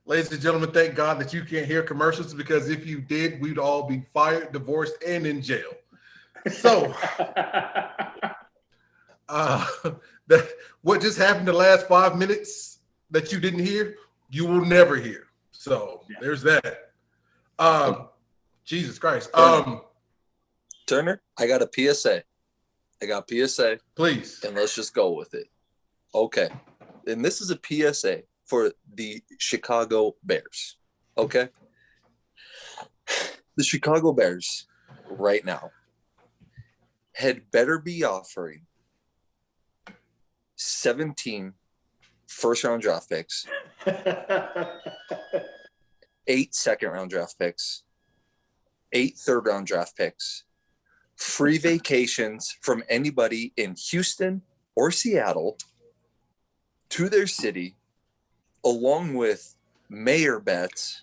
Ladies and gentlemen, thank God that you can't hear commercials because if you did, we'd all be fired, divorced, and in jail. So, uh, that what just happened the last 5 minutes that you didn't hear, you will never hear. So there's that. Jesus Christ. Turner, I got a PSA. Please. And let's just go with it. Okay. And this is a PSA for the Chicago Bears. Okay. The Chicago Bears right now had better be offering 17 first-round draft picks, 8 second-round draft picks, 8 third-round draft picks, free vacations from anybody in Houston or Seattle to their city, along with mayor bets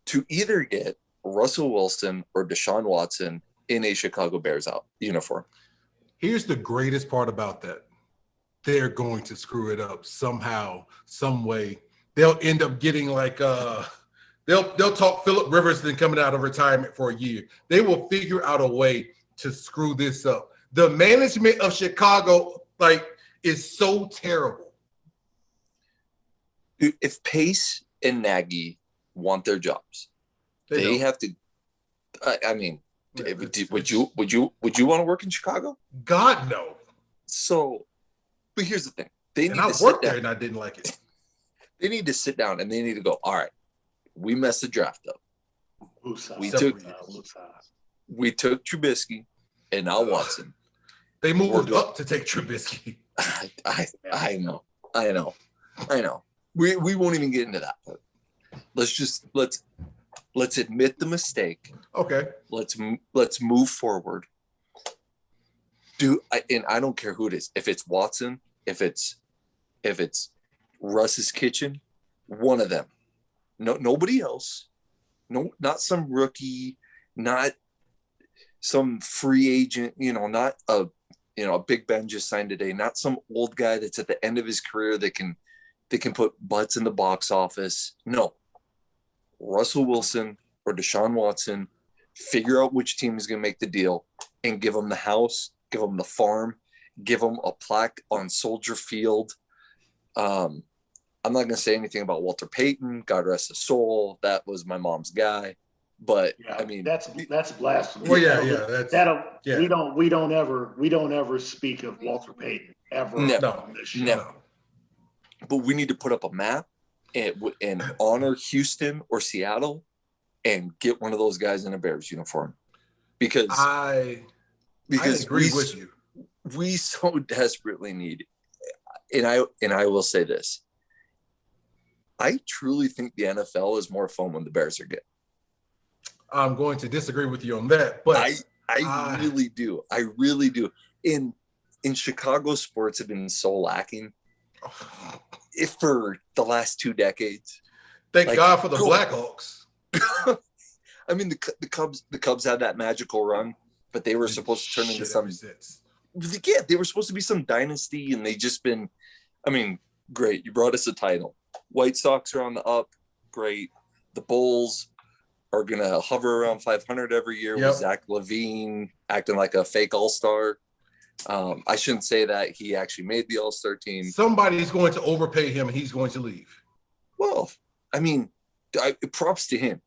to either get Russell Wilson or Deshaun Watson in a Chicago Bears uniform. Here's the greatest part about that. They're going to screw it up somehow, some way. They'll end up getting like they'll talk Phillip Rivers then coming out of retirement for a year. They will figure out a way to screw this up. The management of Chicago is so terrible. If Pace and Nagy want their jobs, they have to. I mean, would you want to work in Chicago? God no. So, but here's the thing: they need to sit down, and I didn't like it. They need to sit down and they need to go. All right, we messed the draft up. We took Trubisky and now Watson. They moved up to take Trubisky. I know. We won't even get into that. But let's admit the mistake. Okay. Let's move forward. And I don't care who it is. If it's Watson, if it's Russ's Kitchen, one of them. No, nobody else. No, not some rookie, not some free agent. Not a Big Ben just signed today. Not some old guy that's at the end of his career that can put butts in the box office. No. Russell Wilson or Deshaun Watson, figure out which team is going to make the deal and give them the house, give them the farm, give them a plaque on Soldier Field. I'm not going to say anything about Walter Payton. God rest his soul. That was my mom's guy. But I mean, that's blasphemy. Well, yeah. We don't ever speak of Walter Payton ever. Never. But we need to put up a map and honor Houston or Seattle and get one of those guys in a Bears uniform because I agree with you. We so desperately need it. And I will say this. I truly think the NFL is more fun when the Bears are good. I'm going to disagree with you on that, but I really do. I really do. In Chicago, sports have been so lacking for the last 2 decades. Thank God for the Blackhawks. I mean, the Cubs had that magical run, but they were supposed to turn into some. Yeah, they were supposed to be some dynasty, and they just been. I mean, great. You brought us a title. White Sox are on the up. Great. The Bulls are gonna hover around 500 every year with Zach LaVine acting like a fake all-star. I shouldn't say that. He actually made the all-star team. Somebody's going to overpay him, and he's going to leave. Well, I mean, props to him.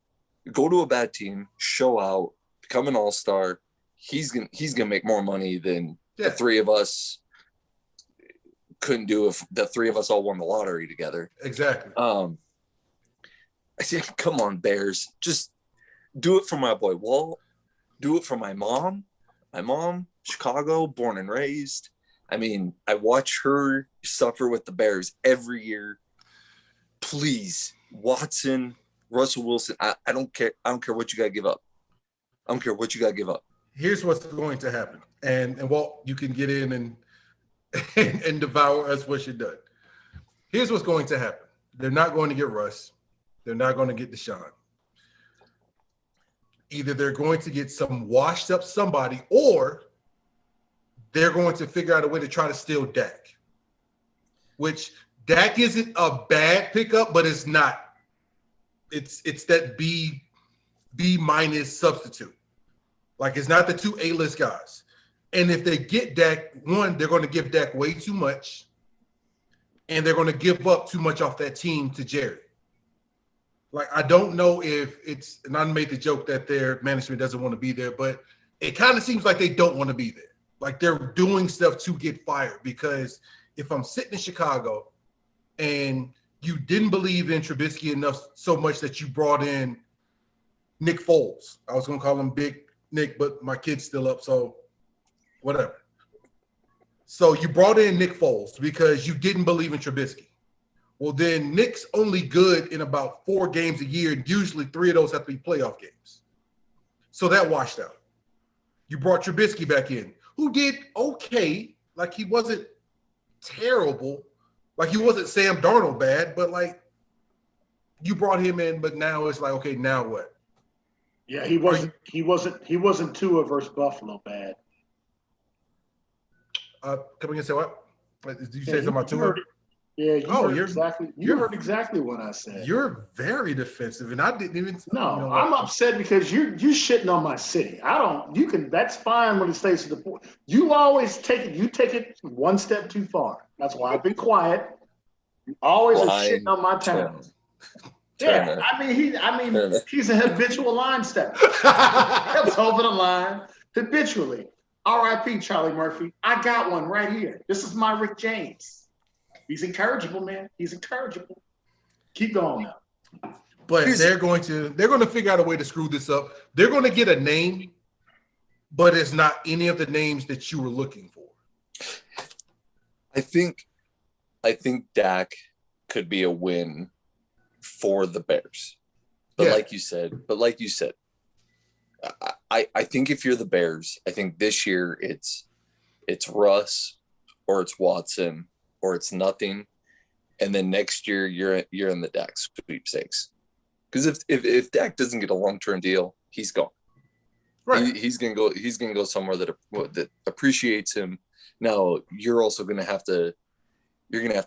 Go to a bad team, show out, become an all-star. He's gonna make more money than the three of us couldn't do if the three of us all won the lottery together. Exactly. I said, come on, Bears. Just do it for my boy Walt. Do it for my mom. My mom, Chicago, born and raised. I mean, I watch her suffer with the Bears every year. Please, Watson, Russell Wilson. I don't care. I don't care what you got to give up. I don't care what you got to give up. Here's what's going to happen. And Walt, you can get in and devour us what you've done. Here's what's going to happen. They're not going to get Russ. They're not going to get Deshaun. Either they're going to get some washed up somebody, or they're going to figure out a way to try to steal Dak, which Dak isn't a bad pickup, but it's not. It's that B minus substitute. Like it's not the two A-list guys. And if they get Dak, one, they're going to give Dak way too much, and they're going to give up too much off that team to Jerry. Like I don't know if it's, and I made the joke that their management doesn't want to be there, but it kind of seems like they don't want to be there. Like they're doing stuff to get fired, because if I'm sitting in Chicago and you didn't believe in Trubisky enough so much that you brought in Nick Foles. I was going to call him Big Nick, but my kid's still up, so whatever. So you brought in Nick Foles because you didn't believe in Trubisky. Well, then Nick's only good in about 4 games a year, and usually 3 of those have to be playoff games. So that washed out. You brought Trubisky back in, who did okay. Like he wasn't terrible. Like he wasn't Sam Darnold bad, but like you brought him in, but now it's like, okay, now what? Yeah, he wasn't Tua versus Buffalo bad. Come again, say what? Did you say something about Tua? Yeah, you heard exactly what I said. You're very defensive, and I didn't even. No, I'm upset because you shitting on my city. That's fine when it stays to the point. You always take it one step too far. That's why I've been quiet. You always are shitting on my town. Yeah, he's a habitual line stepper. Steps over the line habitually. R.I.P. Charlie Murphy. I got one right here. This is my Rick James. He's incorrigible, man. He's incorrigible. Keep going now. But they're going to figure out a way to screw this up. They're going to get a name, but it's not any of the names that you were looking for. I think Dak could be a win for the Bears. But like you said, I think if you're the Bears, I think this year it's Russ or it's Watson or it's nothing, and then next year you're in the Dak sweepstakes. Because if Dak doesn't get a long-term deal, he's gone. Right. He's gonna go somewhere that appreciates him. Now you're also gonna have to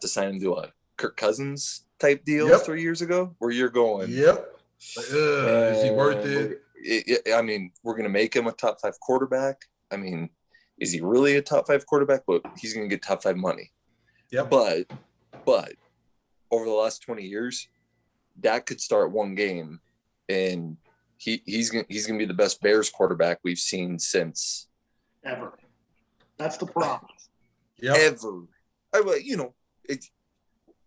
sign him to a Kirk Cousins type deal 3 years ago, where you're going. Yep. Is he worth it? I mean, we're gonna make him a top 5 quarterback. I mean, is he really a top 5 quarterback? But he's gonna get top 5 money. Yeah. But over the last 20 years, Dak could start one game, and he's gonna be the best Bears quarterback we've seen since ever. That's the problem. Yep. Ever.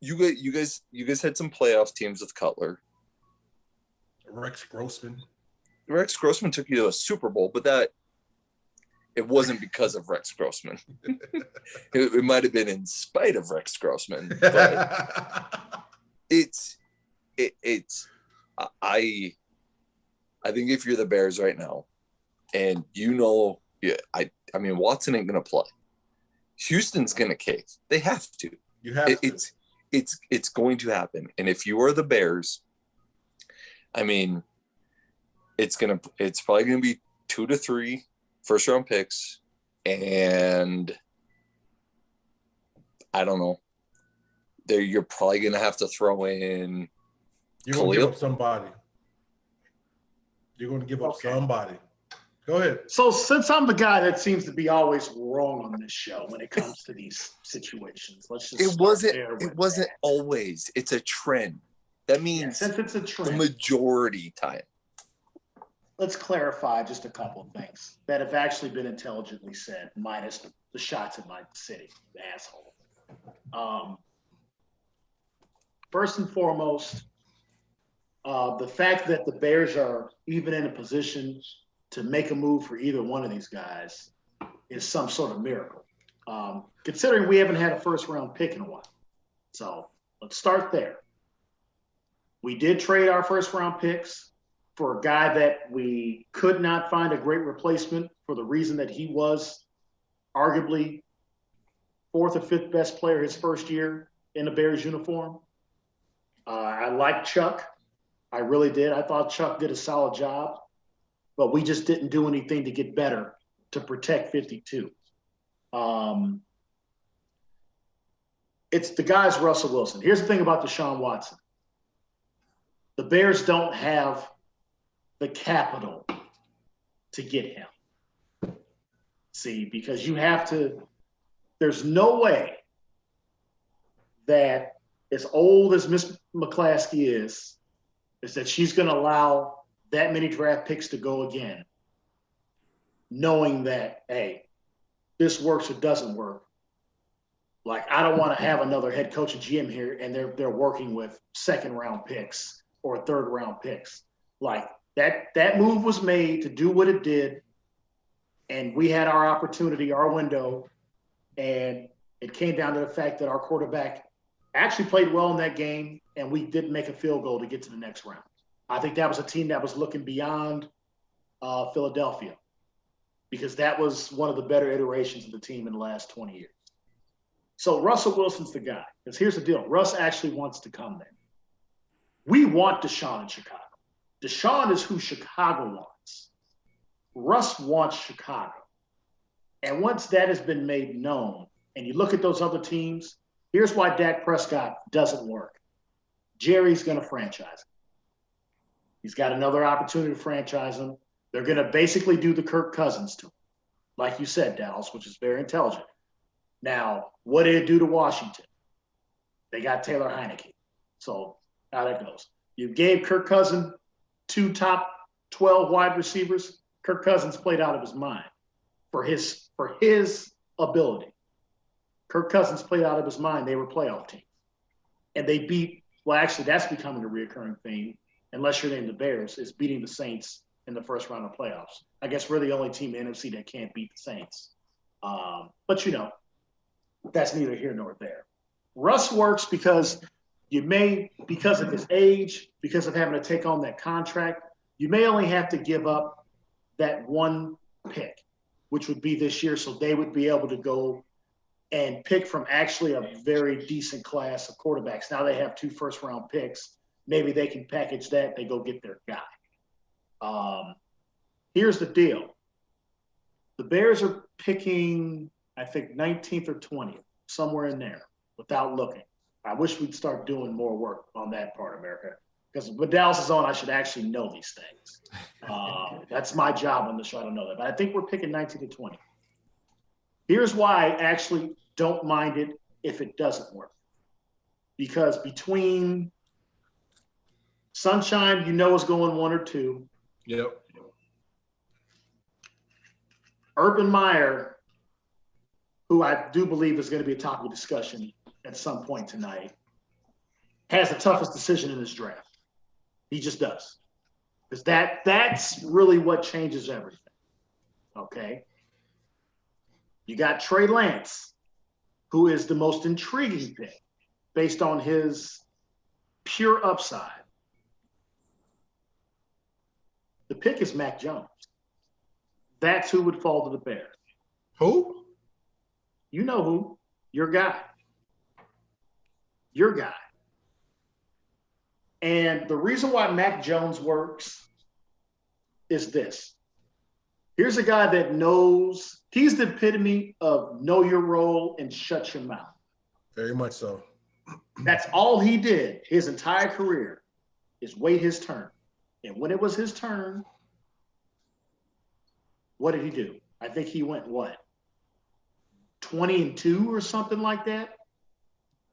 You guys had some playoff teams with Cutler. Rex Grossman took you to a Super Bowl, but it wasn't because of Rex Grossman. it might have been in spite of Rex Grossman. But I think if you're the Bears right now, and I mean Watson ain't gonna play. Houston's gonna cave. They have to. You have to. It's going to happen. And if you are the Bears, I mean, it's probably gonna be 2 to 3 first-round picks, and I don't know. You're probably going to have to throw in You're going to give up somebody. You're going to give up somebody. Go ahead. So since I'm the guy that seems to be always wrong on this show when it comes to these situations, let's just It wasn't always. It's a trend. That means since it's a trend, the majority time. Let's clarify just a couple of things that have actually been intelligently said, minus the shots at my city, the asshole. First and foremost, the fact that the Bears are even in a position to make a move for either one of these guys is some sort of miracle, considering we haven't had a first-round pick in a while. So let's start there. We did trade our first-round picks for a guy that we could not find a great replacement for the reason that he was arguably 4th or 5th best player his first year in the Bears uniform. I liked Chuck. I really did. I thought Chuck did a solid job, but we just didn't do anything to get better to protect 52. It's the guy's Russell Wilson. Here's the thing about Deshaun Watson. The Bears don't have the capital to get him. See, because you have to, there's no way that as old as Miss McClaskey is that she's going to allow that many draft picks to go again, knowing that, hey, this works or doesn't work. Like, I don't want to have another head coach and GM here and they're working with second round picks or third round picks. Like, that move was made to do what it did, and we had our opportunity, our window, and it came down to the fact that our quarterback actually played well in that game, and we didn't make a field goal to get to the next round. I think that was a team that was looking beyond Philadelphia, because that was one of the better iterations of the team in the last 20 years. So Russell Wilson's the guy, because here's the deal. Russ actually wants to come there. We want Deshaun in Chicago. Deshaun is who Chicago wants. Russ wants Chicago. And once that has been made known, and you look at those other teams, here's why Dak Prescott doesn't work. Jerry's going to franchise him. He's got another opportunity to franchise him. They're going to basically do the Kirk Cousins to him, like you said, Dallas, which is very intelligent. Now, what did it do to Washington? They got Taylor Heineke. So how that goes. You gave Kirk Cousins 2 top 12 wide receivers. Kirk Cousins played out of his mind for his ability. Kirk Cousins played out of his mind. They were playoff teams. And they beat, well, actually, that's becoming a reoccurring thing, unless you're named the Bears, is beating the Saints in the first round of playoffs. I guess we're the only team in the NFC that can't beat the Saints. But, you know, that's neither here nor there. Russ works because because of his age, because of having to take on that contract, you may only have to give up that 1 pick, which would be this year. So they would be able to go and pick from actually a very decent class of quarterbacks. Now they have 2 first-round picks. Maybe they can package that. They go get their guy. Here's the deal. The Bears are picking, I think, 19th or 20th, somewhere in there, without looking. I wish we'd start doing more work on that part, America. Because with Dallas is on, I should actually know these things. That's my job on the show. I don't know that. But I think we're picking 19 to 20. Here's why I actually don't mind it if it doesn't work. Because between Sunshine, you know, is going 1 or 2. Yep. Urban Meyer, who I do believe is going to be a topic of discussion at some point tonight, has the toughest decision in this draft. He just does. Because that's really what changes everything. Okay? You got Trey Lance, who is the most intriguing pick based on his pure upside. The pick is Mac Jones. That's who would fall to the Bears. Who? You know who. Your guy. Your guy. And the reason why Mac Jones works is this. Here's a guy that knows, he's the epitome of know your role and shut your mouth. Very much so. That's all he did his entire career, is wait his turn. And when it was his turn, what did he do? I think he went, 20-2 or something like that?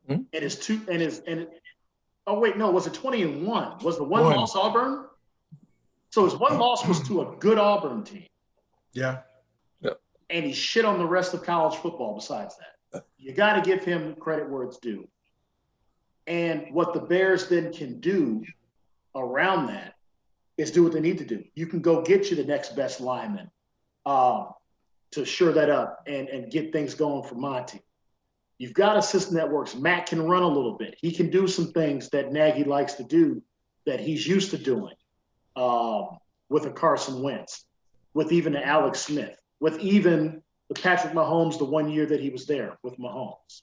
Hmm? Oh wait, no, was it 20-1? Was the one loss Auburn? So his one loss was to a good Auburn team. Yeah. And he shit on the rest of college football besides that. You got to give him credit where it's due. And what the Bears then can do around that is do what they need to do. You can go get you the next best lineman to shore that up and get things going for Monty. You've got a system that works. Matt can run a little bit. He can do some things that Nagy likes to do that he's used to doing with a Carson Wentz, with even an Alex Smith, with even the Patrick Mahomes the 1 year that he was there with Mahomes.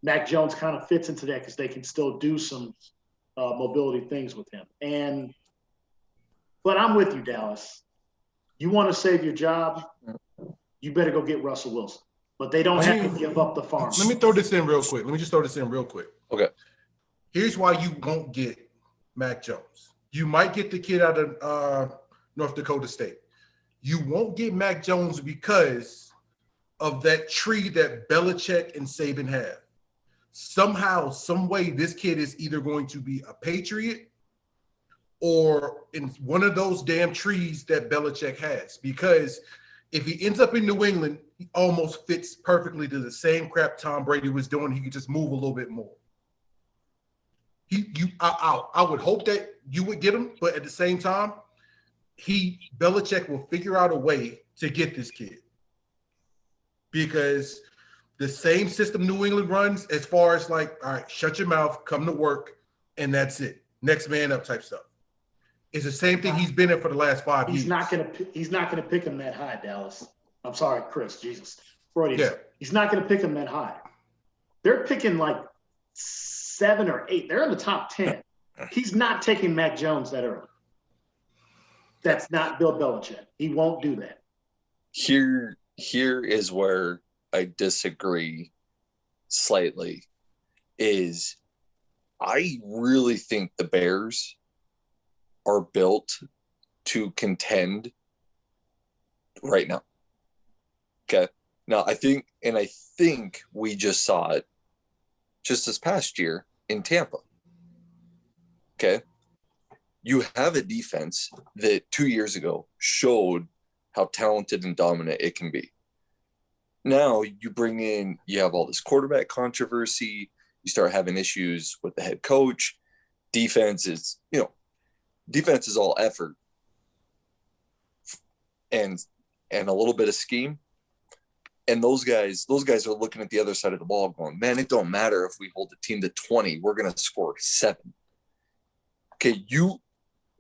Mac Jones kind of fits into that because they can still do some mobility things with him. But I'm with you, Dallas. You want to save your job, you better go get Russell Wilson. but they don't Let have me- to give up the farm. Let me throw this in real quick. Let me just throw this in real quick. Okay. Here's why you won't get Mac Jones. You might get the kid out of North Dakota State. You won't get Mac Jones because of that tree that Belichick and Saban have. Somehow, some way, this kid is either going to be a Patriot or in one of those damn trees that Belichick has. Because if he ends up in New England, he almost fits perfectly to the same crap Tom Brady was doing. He could just move a little bit more. I would hope that you would get him, but at the same time, Belichick will figure out a way to get this kid. Because the same system New England runs, as far as like, all right, shut your mouth, come to work, and that's it. Next man up type stuff. It's the same thing he's been in for the last 5 years. He's not gonna pick him that high, Dallas. I'm sorry, Chris. Jesus, Freudian. Yeah. He's not gonna pick him that high. They're picking like 7 or 8. They're in the top 10. He's not taking Mac Jones that early. That's not Bill Belichick. He won't do that. Here is where I disagree slightly. Is I really think the Bears are built to contend right now. Okay. Now I think we just saw it just this past year in Tampa. Okay. You have a defense that 2 years ago showed how talented and dominant it can be. Now you have all this quarterback controversy. You start having issues with the head coach. Defense is all effort and a little bit of scheme. And those guys are looking at the other side of the ball going, man, it don't matter if we hold the team to 20, we're going to score 7. Okay,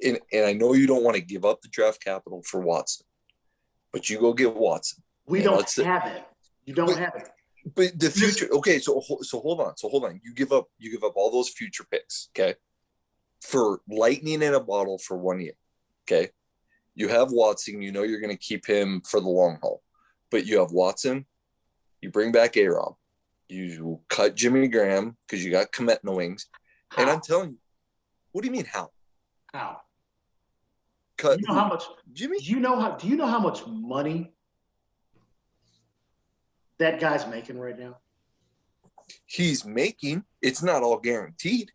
and I know you don't want to give up the draft capital for Watson, but you go get Watson. We don't have it. You don't have it. But the future, okay, so hold on. You give up all those future picks, okay, for lightning in a bottle for 1 year, okay? You have Watson, you know you're going to keep him for the long haul. But you have Watson, you bring back A-Rob, you cut Jimmy Graham because you got Kmet in the wings. How? And I'm telling you, what do you mean how? How? Cut You know how much Jimmy? do you know how much money that guy's making right now? He's making, it's not all guaranteed.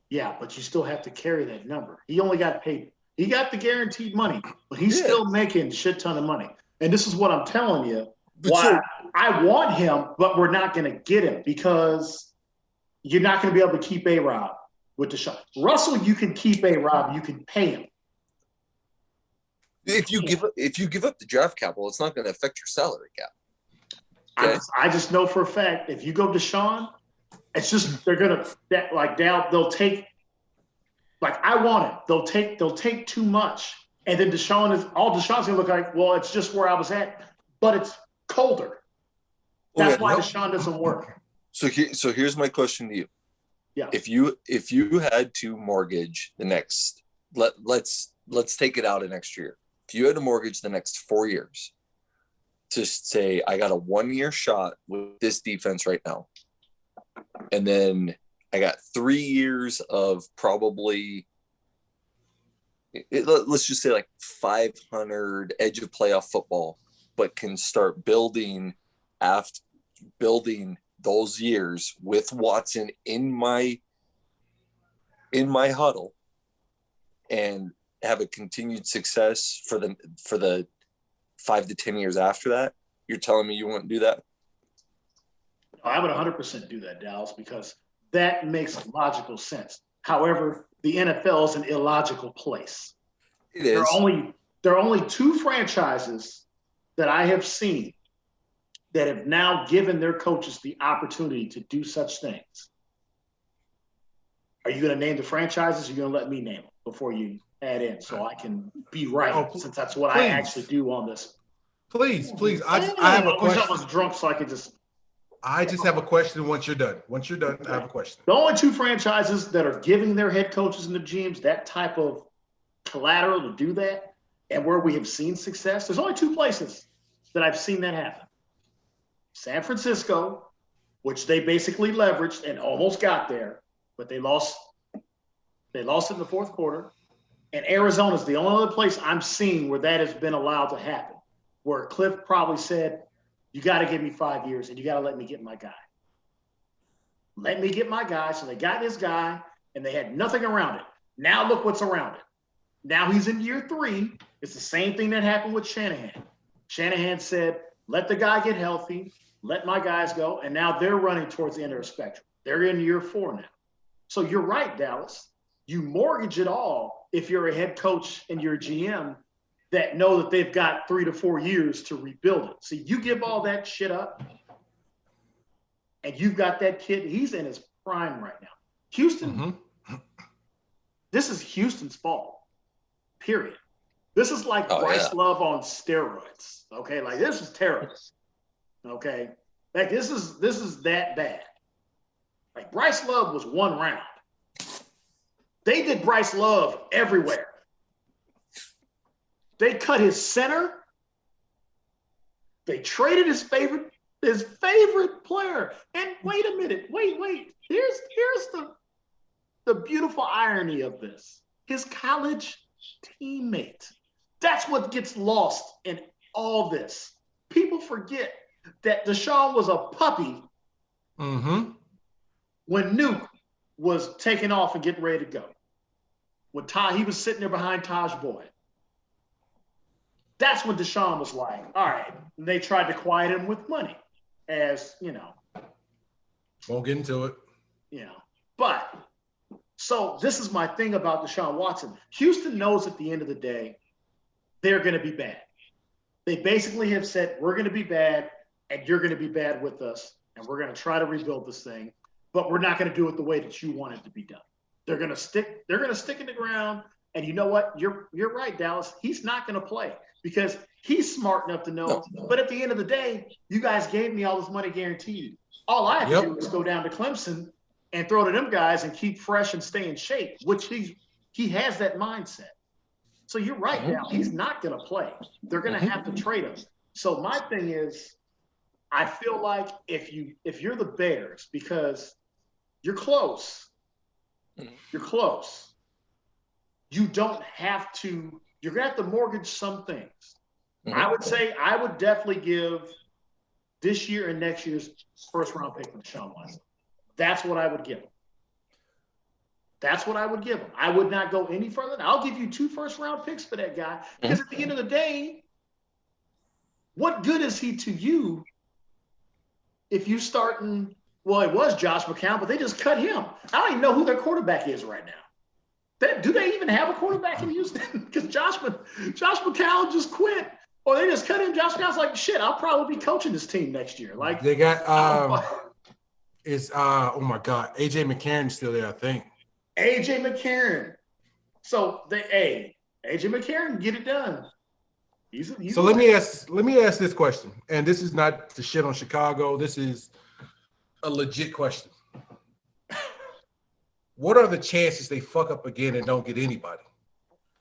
Yeah, but you still have to carry that number. He only got paid. He got the guaranteed money, but he's still making a shit ton of money. And this is what I'm telling you. Why I want him, but we're not going to get him because you're not going to be able to keep A-Rob with Deshaun. Russell, you can keep A-Rob. You can pay him. If you give up the draft capital, it's not going to affect your salary cap. Okay. I just know for a fact if you go Deshaun, it's just they're gonna they'll take I want it. They'll take too much, and then Deshaun's gonna look like, well, it's just where I was at, but it's colder. That's why Deshaun doesn't work. So here's my question to you. Yeah. If you had to mortgage the next let's take it out of next year. If you had to mortgage the next 4 years, just say I got a 1 year shot with this defense right now, and then I got 3 years of probably let's just say like 500 edge of playoff football, but can start building those years with Watson in my huddle and have a continued success for the 5 to 10 years after that. You're telling me you wouldn't do that? I would 100% do that, Dallas, because that makes logical sense. However, the NFL is an illogical place. It is. There are only 2 franchises that I have seen that have now given their coaches the opportunity to do such things. Are you going to name the franchises, or are you going to let me name them before you add in so I can be right, since that's what I actually do on this? Please. I have a I wish question. I was drunk so I could just. I just have a question once you're done. I have a question. The only 2 franchises that are giving their head coaches and the GMs that type of collateral to do that, and where we have seen success, there's only 2 places that I've seen that happen. San Francisco, which they basically leveraged and almost got there, but they lost. They lost it in the fourth quarter. And Arizona is the only other place I'm seeing where that has been allowed to happen, where Cliff probably said, you got to give me 5 years and you got to let me get my guy. Let me get my guy. So they got this guy and they had nothing around it. Now look what's around it. Now he's in year 3. It's the same thing that happened with Shanahan. Shanahan said, let the guy get healthy, let my guys go. And now they're running towards the end of the spectrum. They're in year 4 now. So you're right, Dallas. You mortgage it all if you're a head coach and you're a GM that know that they've got 3 to 4 years to rebuild it. So you give all that shit up and you've got that kid, he's in his prime right now. Houston, This is Houston's fault, period. This is like Bryce Love on steroids, okay? Like, this is terrible, okay? Like, this is that bad. Like, Bryce Love was 1 round. They did Bryce Love everywhere. They cut his center. They traded his favorite player. And wait a minute, wait. Here's the beautiful irony of this. His college teammate. That's what gets lost in all this. People forget that Deshaun was a puppy when Nuke was taking off and getting ready to go. When he was sitting there behind Taj Boyd. That's when Deshaun was like, all right. And they tried to quiet him with money, as, you know. Won't get into it. You know. But, so this is my thing about Deshaun Watson. Houston knows at the end of the day, they're going to be bad. They basically have said, we're going to be bad, and you're going to be bad with us, and we're going to try to rebuild this thing, but we're not going to do it the way that you want it to be done. They're going to stick in the ground. And you know what? You're right, Dallas. He's not going to play because he's smart enough to know. No. But at the end of the day, you guys gave me all this money guaranteed. All I have to do is go down to Clemson and throw to them guys and keep fresh and stay in shape, which he has that mindset. So you're right, Dallas. He's not going to play. They're going to have to trade him. So my thing is, I feel like if you're the Bears, because you're close. You're close. You don't have to, you're going to have to mortgage some things. I would say I would definitely give this year and next year's first round pick for Deshaun Watson. That's what I would give him. That's what I would give him. I would not go any further. I'll give you 2 first round picks for that guy because at the end of the day, what good is he to you if you starting? Well, it was Josh McCown, but they just cut him. I don't even know who their quarterback is right now. Do they even have a quarterback in Houston? Because Josh McCown just quit, or they just cut him. Josh McCown's like, shit, I'll probably be coaching this team next year. Like they got oh my God, AJ McCarron's still there, I think. AJ McCarron. So AJ McCarron get it done. So let me ask this question, and this is not to shit on Chicago. This is a legit question. What are the chances they fuck up again and don't get anybody?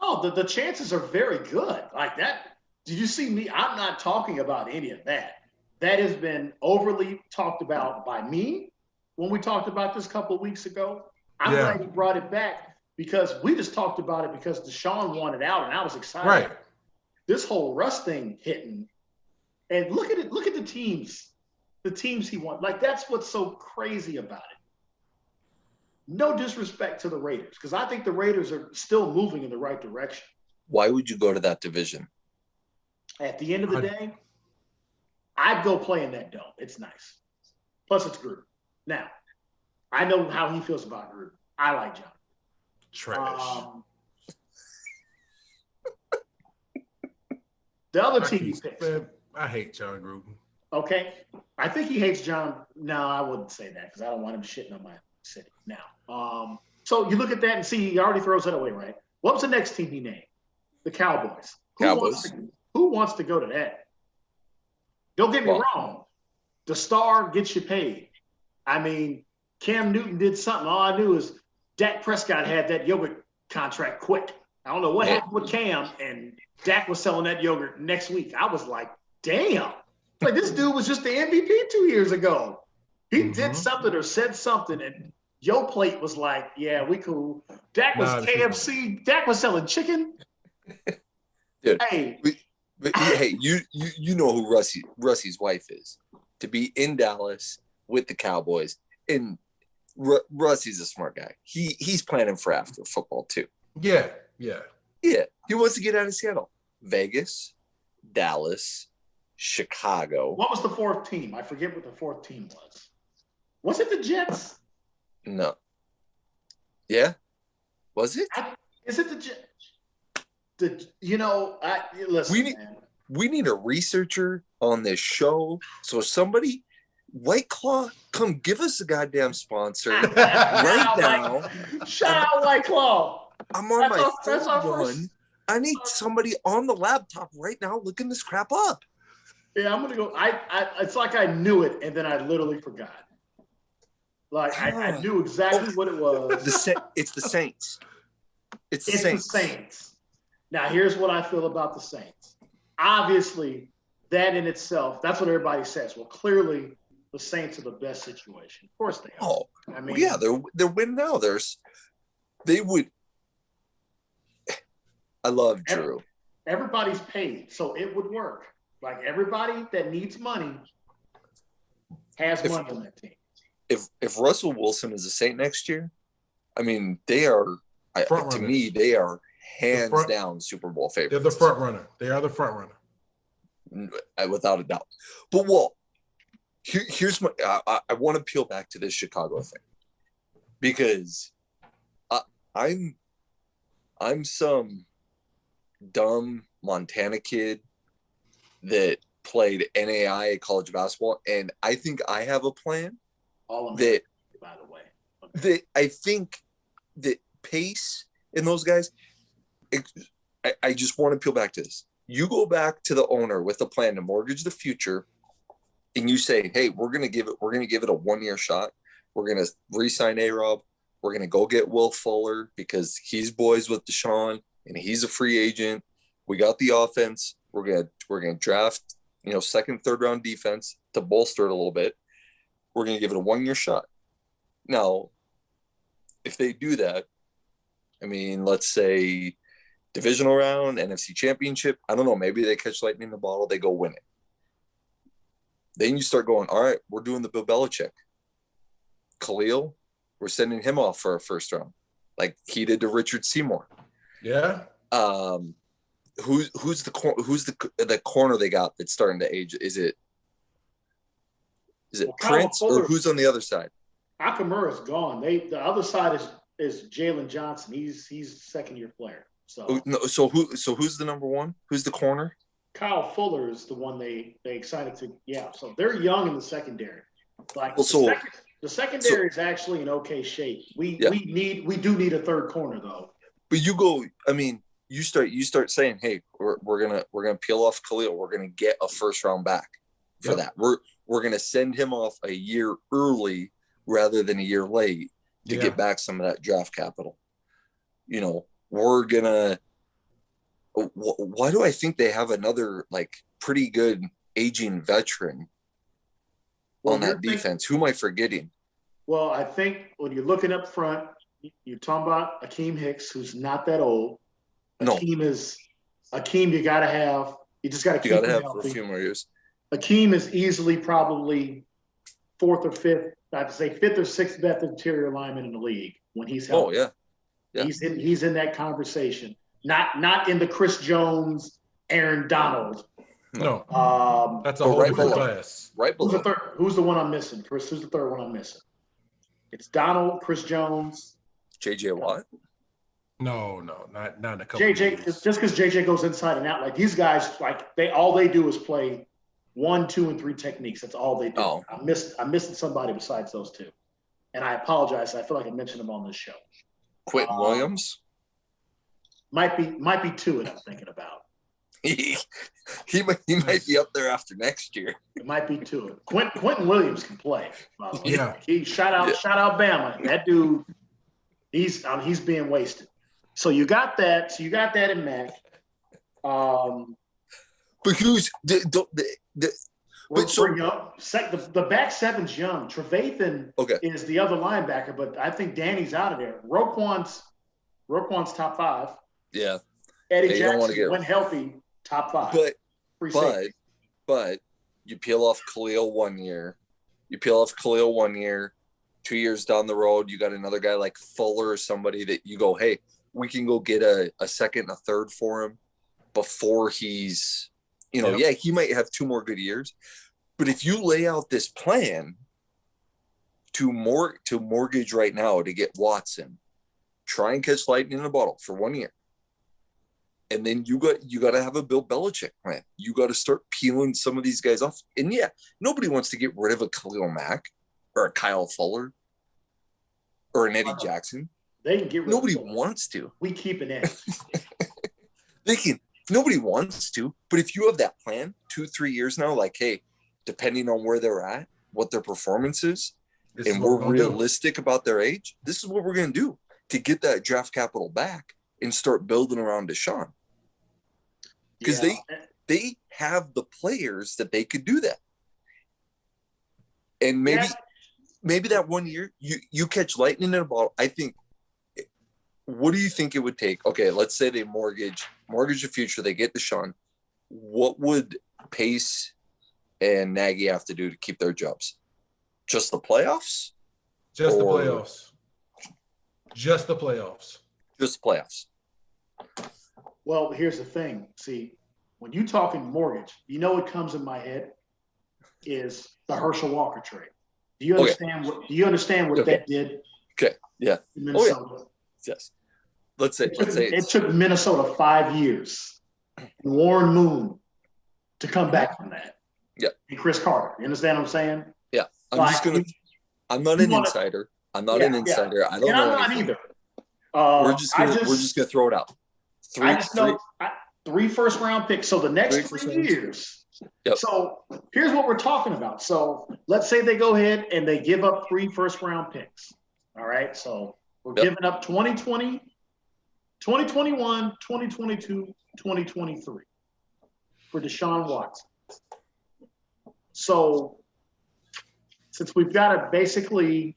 Oh, the chances are very good. Like that. Did you see me? I'm not talking about any of that. That has been overly talked about by me when we talked about this a couple of weeks ago. I'm glad you brought it back because we just talked about it because Deshaun wanted out and I was excited. Right. This whole Russ thing hitting. And look at it. Look at the teams he won. Like, that's what's so crazy about it. No disrespect to the Raiders, because I think the Raiders are still moving in the right direction. Why would you go to that division? At the end of the day, I'd go play in that dome. It's nice. Plus, it's Gruden. Now, I know how he feels about Gruden. I like John. Trash. The other team he picks. I hate John Gruden. Okay. I think he hates John. No, I wouldn't say that because I don't want him shitting on my city now. So you look at that and see he already throws that away, right? What was the next team he named? The Cowboys. Who wants to go to that? Don't get me wrong. The star gets you paid. I mean, Cam Newton did something. All I knew is Dak Prescott had that yogurt contract quick. I don't know what happened with Cam, and Dak was selling that yogurt next week. I was like, damn. Like this dude was just the MVP 2 years ago. He did Mhm. something or said something, and Yo Plate was like, "Yeah, we cool." Dak was Nah, KFC. Dak was selling chicken. Dude, Hey, but hey, you know who Russie's wife is. To be in Dallas with the Cowboys, and Russie's a smart guy. He's planning for after football too. yeah. Yeah, he wants to get out of Seattle. Vegas, Dallas, Chicago. what was the fourth team? I forget what the fourth team was. Was it the Jets? No. Yeah? Was it? Is it the Jets? Listen, man. We need a researcher on this show. So somebody, White Claw, come give us a goddamn sponsor right now. Shout out White Claw. I'm on my That's our third first. one. I need somebody on the laptop right now looking this crap up. Yeah, I'm gonna go. It's like I knew it, and then I literally forgot. Like I knew exactly what it was. It's the Saints. It's the It's Saints. the Saints. Now, here's what I feel about the Saints. Obviously, that in itself, that's what everybody says. Well, clearly, the Saints are the best situation. Of course they are. Oh, I mean, yeah, they're winning now. They would. I love Drew. everybody's paid, so it would work. Like everybody that needs money has money on that team. If Russell Wilson is a Saint next year, I mean, they are. Front To runners. me, they are hands front- down Super Bowl favorites. They're the front runner. They are the front runner. Without a doubt. But well, here's my. I want to peel back to this Chicago thing because I'm some dumb Montana kid that played NAI college basketball, and I think I have a plan All of that them, by the way. that I think that Pace and those guys. I just want to peel back to this. You go back to the owner with a plan to mortgage the future, and you say, "Hey, we're gonna give it a 1-year shot. We're gonna re-sign A-Rob. We're gonna go get Will Fuller because he's boys with Deshaun and he's a free agent. We got the offense. We're gonna draft, second, third round defense to bolster it a little bit. We're gonna give it a 1-year shot." Now, if they do that, I mean, let's say divisional round, NFC championship, I don't know, maybe they catch lightning in the bottle, they go win it. Then you start going, all right, we're doing the Bill Belichick. Khalil, we're sending him off for a first round, like he did to Richard Seymour. Yeah. Who's the corner they got that's starting to age? Is it Prince Kyle Fuller, or who's on the other side? Nakamura's gone. The other side is Jalen Johnson. He's a second-year player. So So who's the number one? Who's the corner? Kyle Fuller is the one they excited to. Yeah, so they're young in the secondary. Like Well, the secondary is actually in okay shape. We do need a third corner though. But you go, I mean, you start saying, hey, we're gonna peel off Khalil. We're gonna get a first round back for that. We're gonna send him off a year early rather than a year late to get back some of that draft capital. We're gonna. Why do I think they have another pretty good aging veteran on that defense? Who am I forgetting? Well, I think when you're looking up front, you're talking about Akeem Hicks, who's not that old. Akeem, you gotta have. You just gotta keep him have healthy for a few more years. Akeem is easily probably fourth or fifth. I'd say fifth or sixth best interior lineman in the league when he's healthy. Oh yeah. He's in that conversation. Not in the Chris Jones, Aaron Donald. No. That's a But whole right different below. class. Right Who's below. the third? Who's the one I'm missing? Chris, who's the third one I'm missing? It's Donald, Chris Jones, JJ Watt. No, not in a couple. JJ. Years. Just because JJ goes inside and out, like these guys, all they do is play 1, 2, and 3 techniques. That's all they do. Oh. I'm missing somebody besides those two, and I apologize. I feel like I mentioned them on this show. Quentin Williams. Might be 2 that I'm thinking about. He might be up there after next year. It might be 2. Quentin Williams can play. By the way. Yeah. He shout out Bama. That dude, he's being wasted. So you got that. So you got that in Mac. But who's But so Bring up the back seven's young. Trevathan okay, is the other linebacker, but I think Danny's out of there. Roquan's top 5. yeah, Eddie you don't want to Jackson, get when healthy, top 5. but Free but safety. but you peel off Khalil 1 year, you peel off Khalil 1 year, 2 years down the road, you got another guy like Fuller or somebody that you go, hey, we can go get a second and a third for him before he's, yeah, he might have 2 more good years. But if you lay out this plan to mortgage right now to get Watson, try and catch lightning in a bottle for 1 year. And then you got to have a Bill Belichick plan. You got to start peeling some of these guys off. And yeah, nobody wants to get rid of a Khalil Mack or a Kyle Fuller or an Eddie Jackson. They can get rid Nobody of Fuller. wants to. We keep it in. They can. Nobody wants to. But if you have that plan 2-3 years now, like, hey, depending on where they're at, what their performance is, and we're realistic about their age, this is what we're going to do to get that draft capital back and start building around Deshaun. Because they have the players that they could do that. And maybe that 1 year you catch lightning in a bottle. I think, what do you think it would take? Okay, let's say they mortgage the future, they get Deshaun. What would Pace and Nagy have to do to keep their jobs? Just the playoffs? Just the playoffs. Just the playoffs. Just the playoffs. Well, here's the thing. See, when you talking mortgage, what comes in my head is the Herschel Walker trade. Do you understand what that did? Okay. Yeah. In Minnesota? Oh, yeah. Yes. Let's say it took Minnesota 5 years and Warren Moon to come back from that. Yeah. And Chris Carter. You understand what I'm saying? Yeah. I'm not an insider. I don't know. I'm not either. We're just gonna throw it out. I just know 3 first-round picks. So the next 3 years. Yep. So here's what we're talking about. So let's say they go ahead and they give up 3 first-round picks. All right. So we're giving up 2020, 2021, 2022, 2023 for Deshaun Watson. So since we've got to basically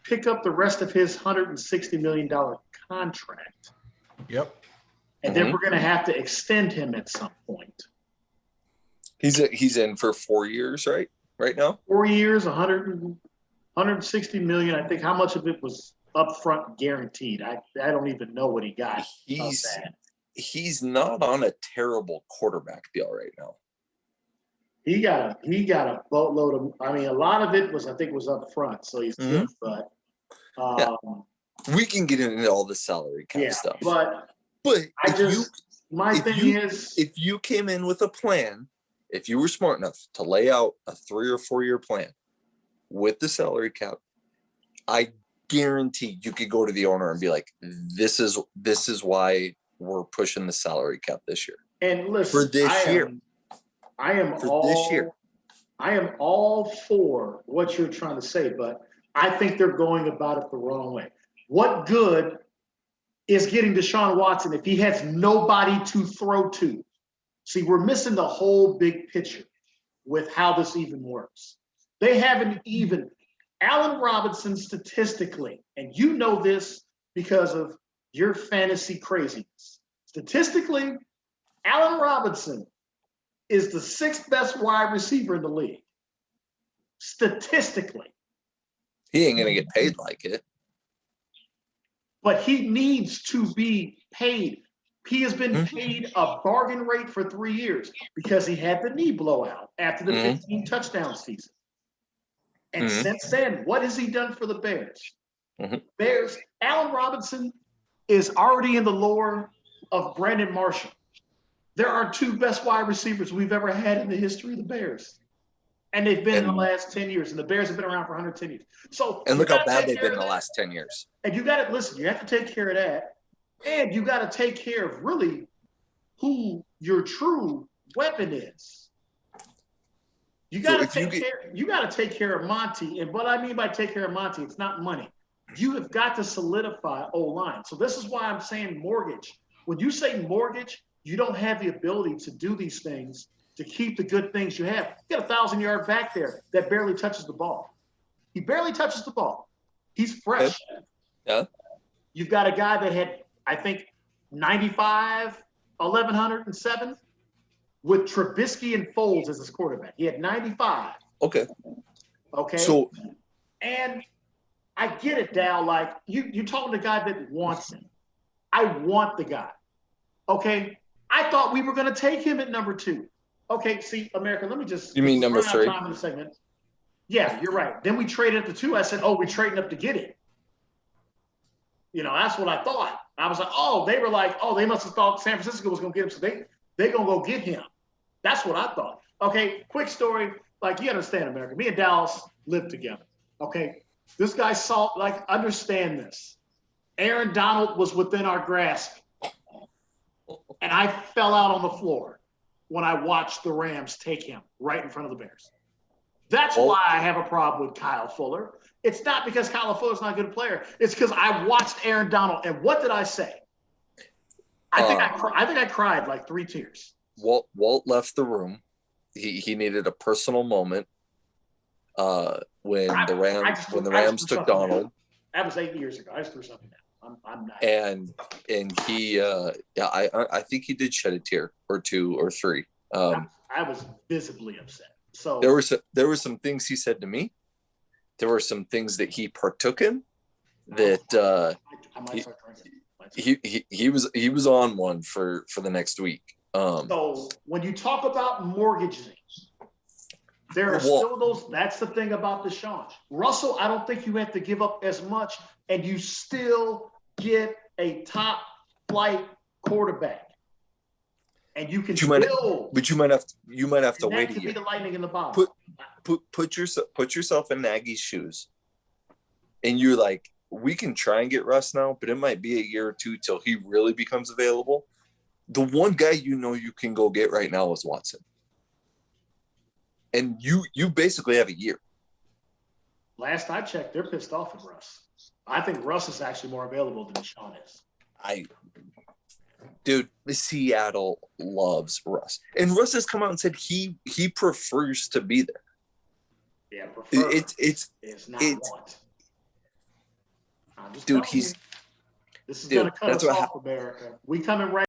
pick up the rest of his $160 million contract. Yep. And then we're going to have to extend him at some point. He's in for 4 years, right? Right now? 4 years, 160 million. I think how much of it was upfront guaranteed. I don't even know what he got. He's not on a terrible quarterback deal right now. He got a boatload of. I mean, a lot of it was up front, so he's good. But we can get into all the salary cap stuff. But if you came in with a plan, if you were smart enough to lay out a 3 or 4 year plan with the salary cap, I guarantee you could go to the owner and be like, "This is why we're pushing the salary cap this year." And listen, for this year. I am all for what you're trying to say, but I think they're going about it the wrong way. What good is getting Deshaun Watson if he has nobody to throw to? See, we're missing the whole big picture with how this even works. They haven't even Allen Robinson statistically, and you know this because of your fantasy craziness. Statistically, Allen Robinson is the 6th best wide receiver in the league. Statistically. He ain't going to get paid like it. But he needs to be paid. He has been paid a bargain rate for 3 years because he had the knee blowout after the 15 touchdown season. And since then, what has he done for the Bears? Bears, Allen Robinson is already in the lore of Brandon Marshall. There are 2 best wide receivers we've ever had in the history of the Bears. And they've been in the last 10 years. And the Bears have been around for 110 years. And look how bad they've been in the last 10 years. And you got to listen, you have to take care of that. And you got to take care of really who your true weapon is. You got to take care of Monty. And what I mean by take care of Monty, it's not money. You have got to solidify O-line. So this is why I'm saying mortgage. When you say mortgage, you don't have the ability to do these things to keep the good things you have. You got a 1,000-yard back there that barely touches the ball. He barely touches the ball. He's fresh. Yeah. You've got a guy that had, I think, 95, 1,107 with Trubisky and Foles as his quarterback. He had 95. Okay. Okay. So And I get it, Dal. Like you're talking to a guy that wants him. I want the guy. Okay. I thought we were going to take him at number 2. Okay. See, America, let me just. You mean number 3? Time in the segment. Yeah, you're right. Then we traded up to 2. I said, oh, we're trading up to get him. You know, that's what I thought. I was like, oh, they were like, oh, they must have thought San Francisco was going to get him, so they're going to go get him. That's what I thought. Okay, quick story. Like, you understand, America. Me and Dallas lived together. Okay, this guy saw, like, understand this. Aaron Donald was within our grasp, and I fell out on the floor when I watched the Rams take him right in front of the Bears. That's why I have a problem with Kyle Fuller. It's not because Kyle Fuller's not a good player. It's because I watched Aaron Donald, and what did I say? I think I cried like 3 tears. Walt left the room. He needed a personal moment when the Rams took Donald. That was 8 years ago. I just threw something down. I'm not. And he I think he did shed a tear or 2 or 3. I was visibly upset. So there were some things he said to me. There were some things that he partook in that he was on one for the next week. So when you talk about mortgaging, there are still those. That's the thing about Deshaun Russell. I don't think you have to give up as much, and you still get a top flight quarterback. And you can but you might have to wait a year. Be the lightning in the bottle. Put yourself in Nagy's shoes, and you're like, we can try and get Russ now, but it might be a year or 2 till he really becomes available. The one guy you can go get right now is Watson, and you basically have a year. Last I checked, they're pissed off at Russ. I think Russ is actually more available than Deshaun is. Dude, Seattle loves Russ. And Russ has come out and said he prefers to be there. Yeah, prefer. It's not want. Dude, this is going to cut us off, America. We coming right